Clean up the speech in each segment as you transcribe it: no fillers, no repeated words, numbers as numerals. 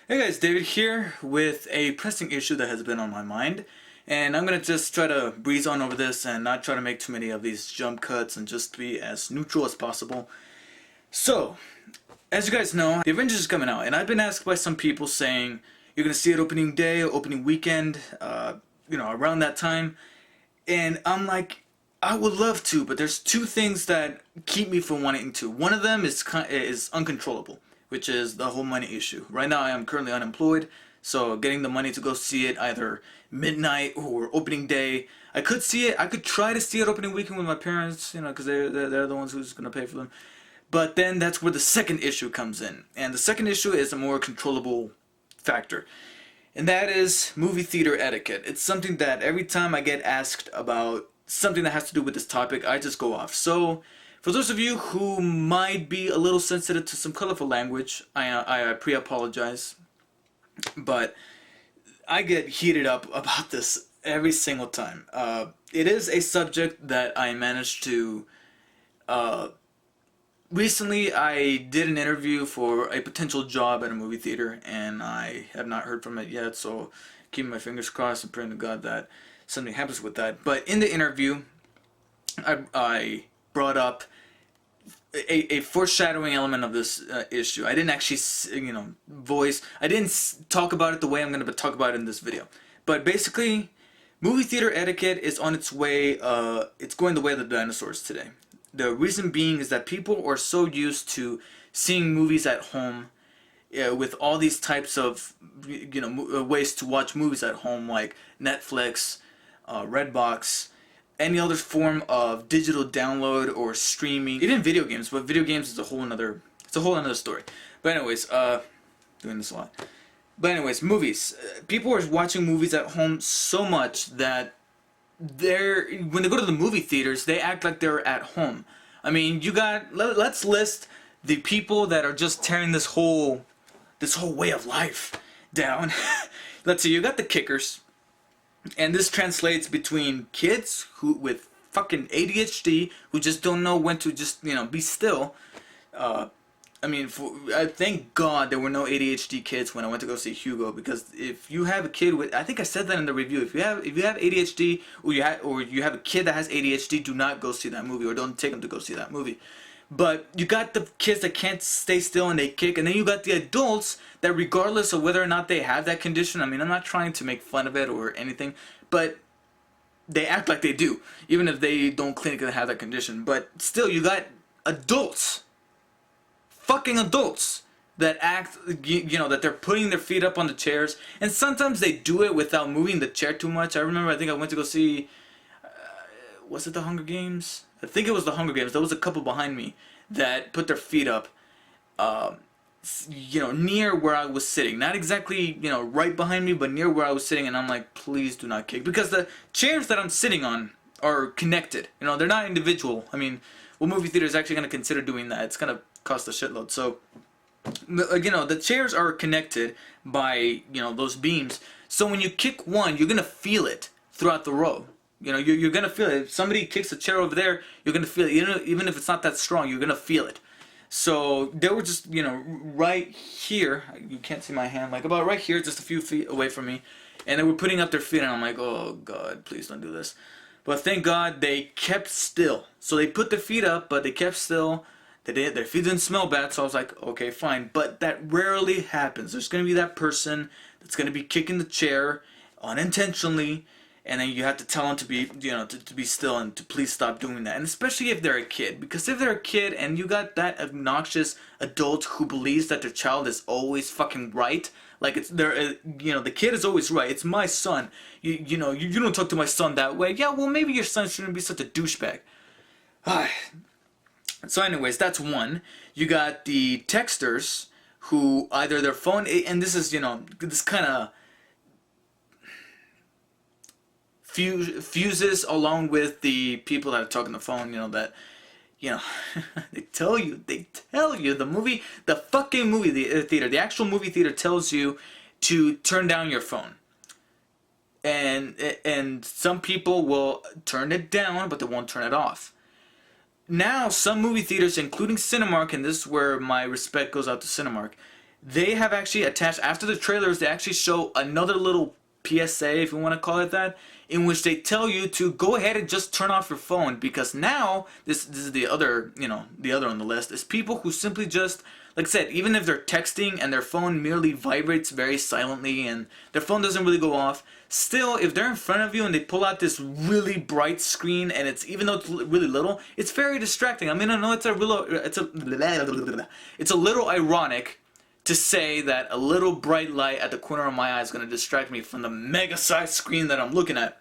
Hey guys, David here with a pressing issue that has been on my mind, and I'm gonna just try to breeze on over this and not try to make too many of these jump cuts and just be as neutral as possible. So, as you guys know, the Avengers is coming out, and I've been asked by some people saying you're gonna see it opening day, opening weekend, around that time, and I'm like, I would love to, but there's two things that keep me from wanting to. One of them is uncontrollable, which is the whole money issue. Right now, I am currently unemployed, so getting the money to go see it either midnight or opening day. I could see it. I could try to see it opening weekend with my parents, because they're the ones who's gonna pay for them. But then that's where the second issue comes in, and the second issue is a more controllable factor. And that is movie theater etiquette. It's something that every time I get asked about something that has to do with this topic, I just go off. So, for those of you who might be a little sensitive to some colorful language, I pre-apologize. But I get heated up about this every single time. It is a subject that I managed to. Recently, I did an interview for a potential job at a movie theater, and I have not heard from it yet, so keeping my fingers crossed and praying to God that something happens with that. But in the interview, I brought up a foreshadowing element of this issue. I didn't actually, voice. I didn't talk about it the way I'm going to talk about it in this video. But basically, movie theater etiquette is on its way. It's going the way of the dinosaurs today. The reason being is that people are so used to seeing movies at home, with all these types of ways to watch movies at home, like Netflix, Redbox, any other form of digital download or streaming, even video games. But video games is a whole another story. But anyways, doing this a lot. But anyways, movies. People are watching movies at home so much that when they go to the movie theaters, they act like they're at home. I mean, let's list the people that are just tearing this whole way of life down. Let's see, you got the kickers. And this translates between kids who with fucking ADHD who just don't know when to just be still. I thank God there were no ADHD kids when I went to go see Hugo, because if you have a kid with, I think I said that in the review, if you have ADHD or you have a kid that has ADHD, do not go see that movie, or don't take them to go see that movie. But you got the kids that can't stay still and they kick, and then you got the adults that, regardless of whether or not they have that condition, I mean, I'm not trying to make fun of it or anything, but they act like they do, even if they don't clinically have that condition. But still, you got adults, fucking adults, that act, that they're putting their feet up on the chairs, and sometimes they do it without moving the chair too much. I remember, I think I went to go see, was it the Hunger Games? I think it was the Hunger Games. There was a couple behind me that put their feet up, near where I was sitting. Not exactly, right behind me, but near where I was sitting, and I'm like, please do not kick. Because the chairs that I'm sitting on are connected. They're not individual. I mean, what movie theater is actually going to consider doing that? It's going to cost a shitload. So, the chairs are connected by, those beams. So when you kick one, you're going to feel it throughout the row. You're going to feel it. If somebody kicks a chair over there, you're going to feel it. Even if it's not that strong, you're going to feel it. So they were just, right here. You can't see my hand. Like about right here, just a few feet away from me. And they were putting up their feet, and I'm like, oh, God, please don't do this. But thank God they kept still. So they put their feet up, but they kept still. Their feet didn't smell bad, so I was like, okay, fine. But that rarely happens. There's going to be that person that's going to be kicking the chair unintentionally, and then you have to tell them to be, to be still and to please stop doing that. And especially if they're a kid, because if they're a kid and you got that obnoxious adult who believes that their child is always fucking right, like the kid is always right. It's my son. You don't talk to my son that way. Yeah, well, maybe your son shouldn't be such a douchebag. So anyways, that's one. You got the texters who either their phone, and this is, this kind of fuses along with the people that are talking on the phone, they tell you, the fucking movie theater, the actual movie theater tells you to turn down your phone. And some people will turn it down, but they won't turn it off. Now, some movie theaters, including Cinemark, and this is where my respect goes out to Cinemark, they have actually attached, after the trailers, they actually show another little PSA, if you want to call it that, in which they tell you to go ahead and just turn off your phone, because now this is the other, the other on the list is people who simply just, like I said, even if they're texting and their phone merely vibrates very silently and their phone doesn't really go off, still, if they're in front of you and they pull out this really bright screen, and it's, even though it's really little, it's very distracting. I mean, I know it's a little ironic to say that a little bright light at the corner of my eye is going to distract me from the mega sized screen that I'm looking at.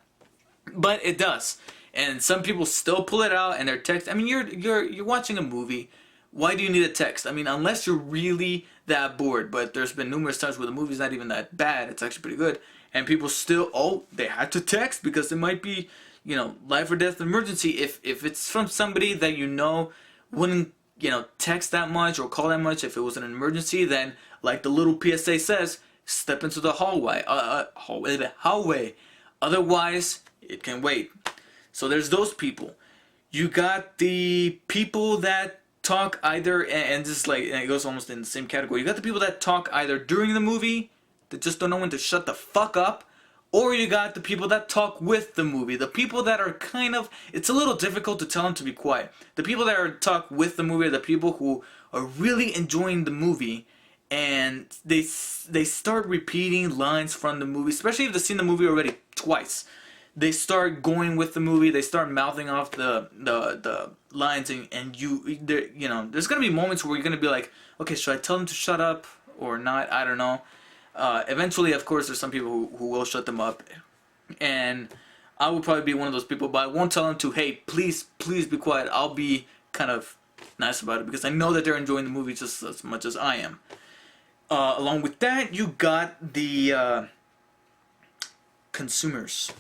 But it does. And some people still pull it out and they're text. I mean, you're watching a movie. Why do you need a text? I mean, unless you're really that bored. But there's been numerous times where the movie's not even that bad. It's actually pretty good. And people still, they had to text because it might be, life or death emergency. If it's from somebody that wouldn't, text that much or call that much if it was an emergency, then, like the little PSA says, step into the hallway. Hallway. Otherwise, it can wait. So there's those people. You got the people that talk either, and this is like, and it goes almost in the same category. You got the people that talk either during the movie, that just don't know when to shut the fuck up, or you got the people that talk with the movie. The people that are kind of, it's a little difficult to tell them to be quiet. The people that are talk with the movie are the people who are really enjoying the movie, and they start repeating lines from the movie, especially if they've seen the movie already twice. They start going with the movie. They start mouthing off the lines, and there's gonna be moments where you're gonna be like, okay, should I tell them to shut up or not? I don't know. Eventually, of course, there's some people who will shut them up, and I will probably be one of those people, but I won't tell them to, hey, please be quiet. I'll be kind of nice about it because I know that they're enjoying the movie just as much as I am. Along with that, you got the consumers,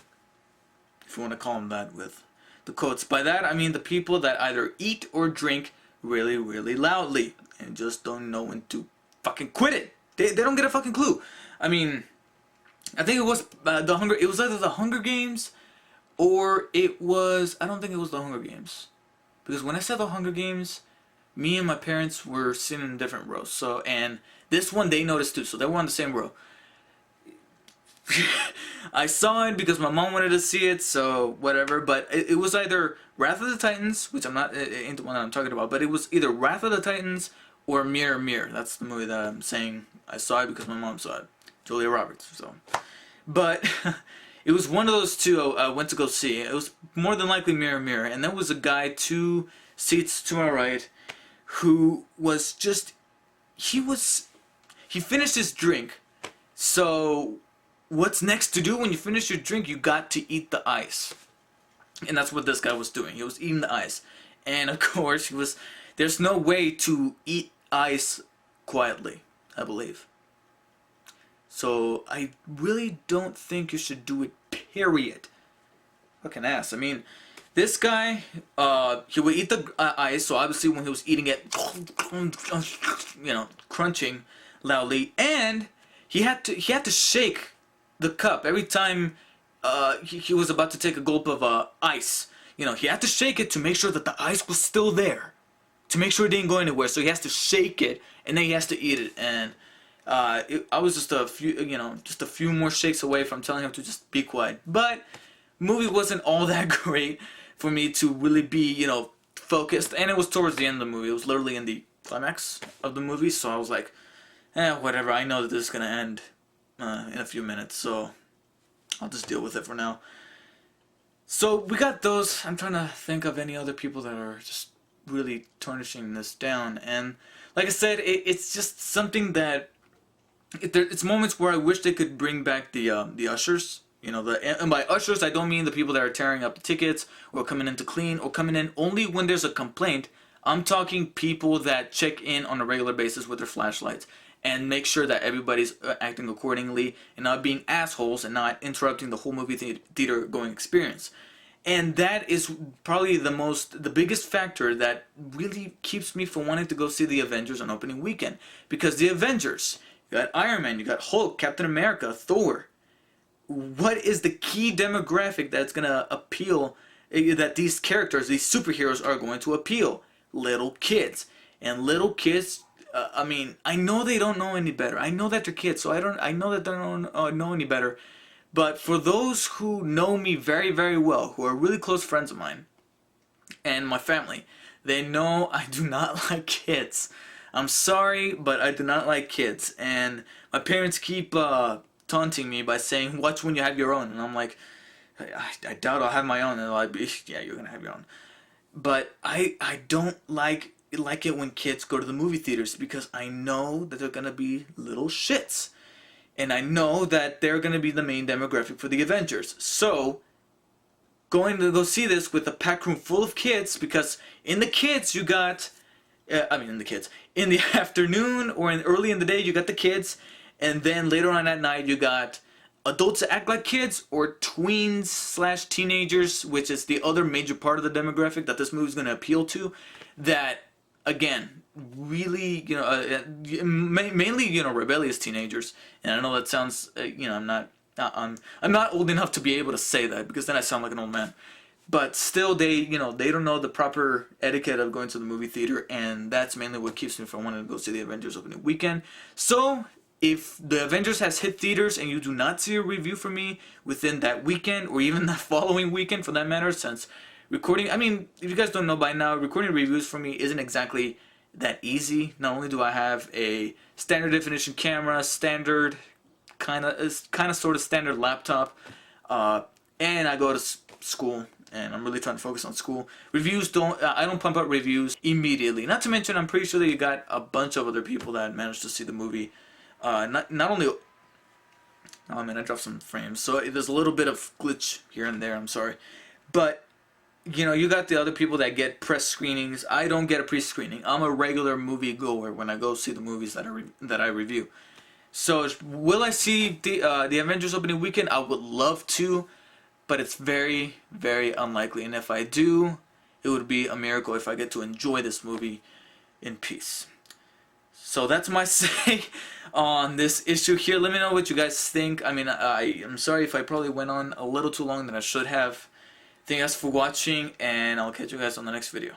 if you want to call them that with the quotes. By that, I mean the people that either eat or drink really, really loudly and just don't know when to fucking quit it. They don't get a fucking clue. I mean, I think it was it was either the Hunger Games or it was, I don't think it was the Hunger Games. Because when I said the Hunger Games, me and my parents were sitting in different rows. So, and this one they noticed too, so they were on the same row. I saw it because my mom wanted to see it, so whatever. But it was either Wrath of the Titans, which I'm not into the one that I'm talking about, but it was either Wrath of the Titans or Mirror Mirror. That's the movie that I'm saying I saw it because my mom saw it, Julia Roberts. So, but it was one of those two I went to go see. It was more than likely Mirror Mirror, and there was a guy 2 seats to my right who was just he finished his drink. So what's next to do when you finish your drink? You got to eat the ice. And that's what this guy was doing. He was eating the ice. And of course, there's no way to eat ice quietly, I believe. So I really don't think you should do it, period. Fucking ass. I mean, this guy, he would eat the ice, so obviously when he was eating it, crunching loudly, and he had to shake the cup every time he was about to take a gulp of ice. He had to shake it to make sure that the ice was still there, to make sure it didn't go anywhere. So he has to shake it, and then he has to eat it. And I was just a few more shakes away from telling him to just be quiet. But movie wasn't all that great for me to really be, focused. And it was towards the end of the movie. It was literally in the climax of the movie. So I was like, whatever. I know that this is gonna end in a few minutes, so I'll just deal with it for now. So we got those. I'm trying to think of any other people that are just really tarnishing this down. And like I said, it's just something that it's moments where I wish they could bring back the ushers. And by ushers I don't mean the people that are tearing up the tickets or coming in to clean or coming in only when there's a complaint. I'm talking people that check in on a regular basis with their flashlights and make sure that everybody's acting accordingly and not being assholes and not interrupting the whole movie theater going experience. And that is probably the biggest factor that really keeps me from wanting to go see the Avengers on opening weekend. Because the Avengers, you got Iron Man, you got Hulk, Captain America, Thor. What is the key demographic that's going to appeal, that these characters, these superheroes are going to appeal? Little kids. And little kids I mean, I know they don't know any better. I know that they're kids, so I know that they don't know any better. But for those who know me very, very well, who are really close friends of mine and my family, they know I do not like kids. I'm sorry, but I do not like kids. And my parents keep taunting me by saying, "Watch when you have your own." And I'm like, I doubt I'll have my own. And they're like, "Yeah, you're gonna have your own." But I don't like it when kids go to the movie theaters because I know that they're gonna be little shits. And I know that they're gonna be the main demographic for the Avengers. So going to go see this with a packed room full of kids, because in the kids you got in the kids in the afternoon or early in the day you got the kids, and then later on at night you got adults that act like kids or tweens slash teenagers, which is the other major part of the demographic that this movie is going to appeal to. That again, really, mainly rebellious teenagers. And I know that sounds, I'm not old enough to be able to say that because then I sound like an old man. But still, they don't know the proper etiquette of going to the movie theater, and that's mainly what keeps me from wanting to go see the Avengers opening weekend. So, if the Avengers has hit theaters and you do not see a review from me within that weekend, or even the following weekend for that matter, since recording, if you guys don't know by now, recording reviews for me isn't exactly that easy. Not only do I have a standard definition camera, standard kind of sort of standard laptop, and I go to school, and I'm really trying to focus on school. I don't pump out reviews immediately. Not to mention, I'm pretty sure that you got a bunch of other people that managed to see the movie. Not only, oh man, I dropped some frames, so there's a little bit of glitch here and there. I'm sorry, but you got the other people that get press screenings. I don't get a pre-screening. I'm a regular movie goer when I go see the movies that I review. So will I see the Avengers opening weekend? I would love to, but it's very, very unlikely. And if I do, it would be a miracle if I get to enjoy this movie in peace. So that's my say on this issue here. Let me know what you guys think. I'm sorry if I probably went on a little too long than I should have. Thank you guys for watching, and I'll catch you guys on the next video.